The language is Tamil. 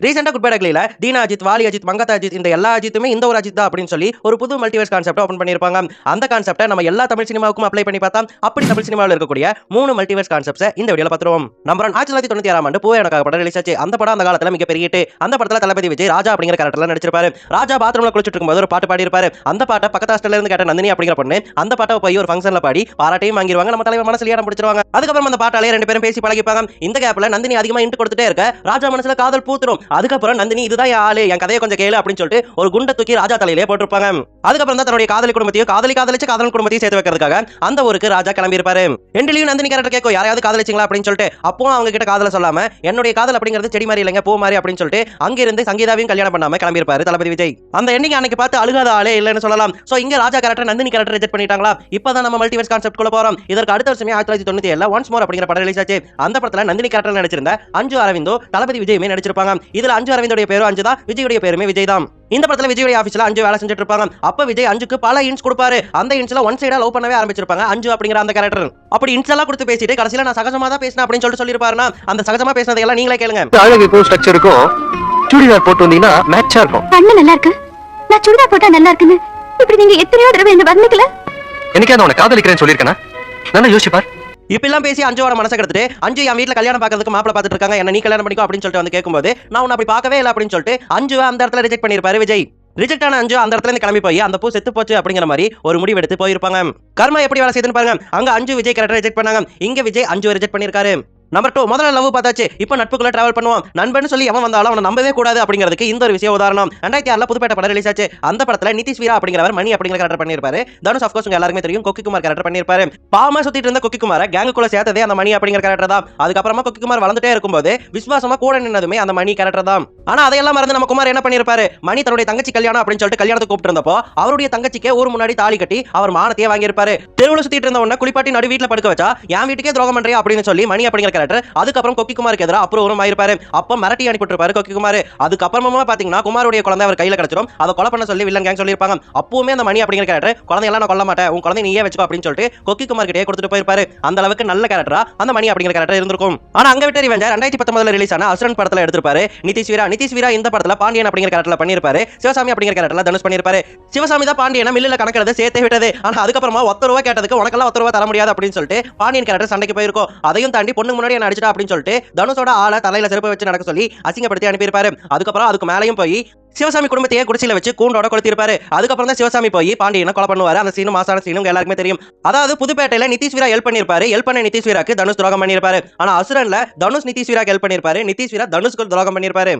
ரீசெண்டா குட் பை டக்லில தீனா அஜித், வாலி அஜித், மங்கதா அஜித் இந்த எல்லா அஜித்துமே இந்த ஒரு அஜித் தான் அப்படின்னு சொல்லி ஒரு புது மல்டிவர்ஸ் கான்செப்ட் ஓபன் பண்ணிருப்பாங்க. அந்த கான்செப்டை நம்ம எல்லா தமிழ் சினிமாவுக்கும் அப்ளை பண்ணி பார்த்தா அப்படி தமிழ் சினிமாவில் இருக்கக்கூடிய 3 மல்டிவர்ஸ் கான்செப்ட்ஸ் இந்த வீடியோல பார்த்துருவோம். நம்பர் 1 1996 ஆண்டு பூவே எனக்காக படம் ரிலீஸ் ஆச்சு. அந்த படம் அந்த காலத்துல மிகப்பெரிய ஹிட். அந்த படத்துல தளபதி விஜய் ராஜா அப்படிங்கிற கேரக்டர்ல நடிச்சிருப்பாரு. ராஜா பாத்ரூம்ல குளிச்சிட்டு இருக்கும்போது ஒரு பாட்டு பாடி இருப்பாரு. அந்த பாட்டை பக்கத்து ஹாஸ்டல்ல இருந்து கேட்ட நந்தினி அப்படிங்கிற பொண்ணு அந்த பாட்டை போய் ஒரு ஃபங்க்ஷன்ல பாடி பாராட்டையும் வாங்கிடுவாங்க. நம்ம தலைவர் மனசுல இடம் பிடிச்சிருவாங்க. அதுக்கப்புறம் அந்த பாட்டாலே ரெண்டு பேரும் பேசி பழகிப்பாங்க. இந்த கேப்ல நந்தினி அதிகமா இன்ட் கொடுத்துட்டே இருக்க ராஜா மனசுல காதல் பூத்துரும். அதுக்கப்புறம் நந்தினி இதுதான் ஆளு என் கதையை கொஞ்சம் கேளு அப்படின்னு சொல்லிட்டு ஒரு குண்டை தூக்கி ராஜா தலையிலே போட்டிருப்பாங்க. அதுக்கப்புறம் தான் தன்னுடைய காதலி குடும்பத்தையும் காதலிச்சு காதலன் குடும்பத்தையும் சேர்த்து வைக்கிறதுக்காக அந்த ஊருக்கு ராஜா கிளம்பி இருப்பாரு. எண்டிலையும் நந்தினி கேரக்டர் கேட்கும் யாரையாவது காதலிச்சிங்களா அப்படின்னு சொல்லிட்டு அப்போ அவங்க கிட்ட காதல சொல்லாம என்னுடைய காதல் அப்படிங்கிறது செடி மாதிரி இல்லைங்க பூ மாதிரி அப்படின்னு சொல்லிட்டு அங்கிருந்து சங்கீதாவையும் கல்யாணம் பண்ணாம கிளம்பி இருப்பாரு தளபதி விஜய். அந்த எண்டிங் அன்னைக்கு பார்த்து அழுகாத ஆளே இல்லைன்னு சொல்லலாம். சோ இங்க ராஜா கேரக்டர் நந்தினி கேரக்டர் ரிஜெக்ட் பண்ணிட்டாங்களா? இப்பதான் நம்ம மல்டிவர்ஸ் கான்செப்ட் குள்ள போறோம். இதற்கு அடுத்த வருஷமே 1997 ஒன்ஸ் மோர் அப்படிங்கிற படம் ரிலீஸ் ஆச்சு. அந்த படத்துல நந்தினி கேரக்டர் நடிச்சிருந்த அஞ்சு அரவிந்தோ தளபதி விஜயுமே நடிச்சிருப்பாங்க. இதுல அஞ்சு அரவிந்தோட பேரும் அஞ்சு தான், விஜயுடைய பேருமே விஜய் தான். இந்த படத்துல விஜய் ஆபீஸ்ல அஞ்சு வேலை செஞ்சுட்டு இருப்பாங்க. அப்ப விஜய் அஞ்சுக்கு பல இன்ஸ் கொடுப்பாரு. அந்த இன்ஸ்ல ஒன் சைடா லவ் பண்ணவே ஆரம்பிச்சிருப்பாங்க அஞ்சு அப்படிங்கிற அந்த கேரக்டர். அப்படி இன்ஸ் எல்லாம் கொடுத்து பேசிட்டு கடைசியில நான் சகஜமா தான் பேசினேன் அப்படின்னு சொல்லிருப்பாருன்னா அந்த சகஜமா பேசினதை எல்லாம் நீங்களே கேளுங்க. அழகுக்கும் ஸ்ட்ரக்சருக்கும் சுடிதார் போட்டு வந்தீங்கன்னா மேட்சா இருக்கும். கண்ணு நல்லா இருக்கு, நான் சுடிதார் போட்டா நல்லா இருக்குன்னு இப்படி நீங்க எத்தனையோ தடவை என்ன வர்ணிக்கல. எனக்கு நான் உன்னை காதலிக்கிறேன்னு சொல்லியிருக்கேனா? நல்லா யோசிச்சு பார். இப்பெல்லாம் பேசி அஞ்சோட மனசை கெடுத்துட்டு அஞ்சு என் வீட்டுல கல்யாணம் பார்க்கறதுக்கு மாப்பிள பார்த்துட்டு இருக்காங்க, என்ன நீ கல்யாணம் பண்ணிக்கோ அப்படின்னு சொல்லிட்டு வந்து கேட்கும்போது நான் உன்னை அப்படி பார்க்கவே இல்லை அப்படின்னு சொல்லிட்டு அஞ்சு அந்த இடத்துல ரிஜெக்ட் பண்ணிருப்பாரு விஜய். ரிஜெக்ட் ஆன அஞ்சு அந்த இடத்துல இருந்து கிளம்பி போய் அந்த பூ செத்து போச்சு அப்படிங்கிற மாதிரி ஒரு முடிவு எடுத்து போயிருப்பாங்க. கர்மா எப்படி வேலை செய்யுதுன்னு பாருங்க. அங்க அஞ்சு விஜய் கேரக்டர் ரிஜெக்ட் பண்ணாங்க, இங்க விஜய் அஞ்சு ரிஜெக்ட் பண்ணிருக்காரு. நம்பர் 2 முதல்ல லவ் பார்த்தாச்சு, இப்போ நட்புக்குள்ள டிராவல் பண்ணுவோம். நண்பன் சொல்லி எவன் வந்தாலும் அவனை நம்பவே கூடாது அப்படிங்கிறதுக்கு இந்த ஒரு விஷயம் உதாரணம். 2006 புதுப்பேட்டை படம் ரிலீஸ் ஆச்சு. அந்த படத்துல நிதிஷ் வீரா அப்படிங்கிறவர் மணி அப்படிங்கிற கேரக்டர் பண்ணிருப்பாரு. தனுஷ் ஆஃப் கோர்ஸ் உங்க எல்லாருமே தெரியும் கொக்கிக்குமார் கேரக்டர் பண்ணிருப்பாரு. பாவமா சுத்திட்டு இருந்த கொக்கிக்குமார கேங்குக்குள்ள சேர்த்ததே அந்த மணி அப்படிங்கிற கேரக்டர் தான். அதுக்கப்புறமா கொக்கிக்குமார் வளர்ந்துட்டே இருக்கும்போது விசுவாசமா கூட நின்னதுமே அந்த மணி கேரக்டர் தான். ஆனா அதையெல்லாம் மறந்து நம்ம குமார் என்ன பண்ணிருப்பாரு, மணி தன்னுடைய தங்கச்சி கல்யாணம் அப்படின்னு சொல்லிட்டு கல்யாணத்துக்கு கூப்பிட்டு இருந்தப்போ அவருடைய தங்கச்சிக்கே ஊர் முன்னாடி தாலி கட்டி அவர் மானத்தையே வாங்கியிருப்பாரு. தெருவுல சுத்திட்டு இருந்த உடனே குளிப்பாட்டி நடு வீட்டுல படுக்க வச்சா என் வீட்டுக்கே துரோகம் பண்றியா அப்படின்னு சொல்லி மணி அப்படிங்கிற கேரக்டர் அதுக்கப்புறம் கொக்கிக்குமாருக்கு எதிராக அப்புறம் ஆயிருப்பாரு. அப்ப மிரட்டி அனுப்பிட்டுருப்பாரு கொக்கிக்குமார். அதுக்கப்புறமா பாத்தீங்கன்னா குமாருடைய குழந்தை அவர் கையில கிடைச்சிரும். அதை கொலை பண்ண சொல்லி வில்லன் கேங் சொல்லியிருப்பாங்க. அப்பவுமே அந்த மணி அப்படிங்கிற கேரக்டர் குழந்தையெல்லாம் நான் கொல்ல மாட்டேன், உன் குழந்தை நீயே வச்சுக்கோ அப்படின்னு சொல்லிட்டு கொக்கிக்குமார் கிட்டே கொடுத்துட்டு போயிருப்பாரு. அந்த அளவுக்கு நல்ல கேரக்டரா அந்த மணி அப்படிங்கிற கேரக்டர் இருந்திருக்கும். ஆனா அங்க விட்டு ரிவெஞ்ச் 2019 ரிலீஸ் ஆன அசுரன் படத்துல எடுத்திருப்பாரு நிதிஷ் வீரா. இந்த படத்துல பாண்டியன் அப்படிங்கிற கேரக்டர்ல பண்ணிருப்பாரு. சிவசாமி அப்படிங்கிற கேரக்டர்ல தனுஷ் பண்ணிருப்பாரு. சிவசாமி தான் பாண்டியனை மில்லுல கணக்கிடுறது சேர்த்து விட்டது. ஆனா அதுக்கப்புறமா 10 ரூபாய் கேட்டதுக்கு உனக்கெல்லாம் 10 ரூபாய் தர முடியாது அப்படின்னு சொல்லிட்டு பாண்டியன் கேரக்டர் சண்டைக்கு போயிருக்கும். அதையும் தாண்டி பொண்ணு முன்னாடி என்ன அடிச்சிட்டா அப்படின்னு சொல்லிட்டு தனுஷோட ஆளை தலையில செருப்பு வச்சு நடக்க சொல்லி அசிங்கப்படுத்தி அனுப்பியிருப்பாரு. அதுக்கப்புறம் அதுக்கு மேலையும் போய் சிவசாமி குடும்பத்தையே குடிசையில வச்சு கூண்டோட கொளுத்திருப்பாரு. அதுக்கப்புறம் தான் சிவசாமி போய் பாண்டியனை கொலை பண்ணுவாரு. அந்த சீனும் மாசான சீனும் எல்லாருக்குமே தெரியும். அதாவது புதுப்பேட்டையில நிதிஷ் வீரா ஹெல்ப் பண்ணிருப்பாரு. ஹெல்ப் பண்ண நிதிஷ் வீராக்கு தனுஷ் துரோகம் பண்ணிருப்பாரு. ஆனா அசுரன்ல தனுஷ் நிதிஷ் வீராக்கு ஹெல்ப் பண்ணிருப்பாரு. நிதிஷ் வீரா தனுஷ்க்கு துரோகம் பண்ணிருப்பாரு.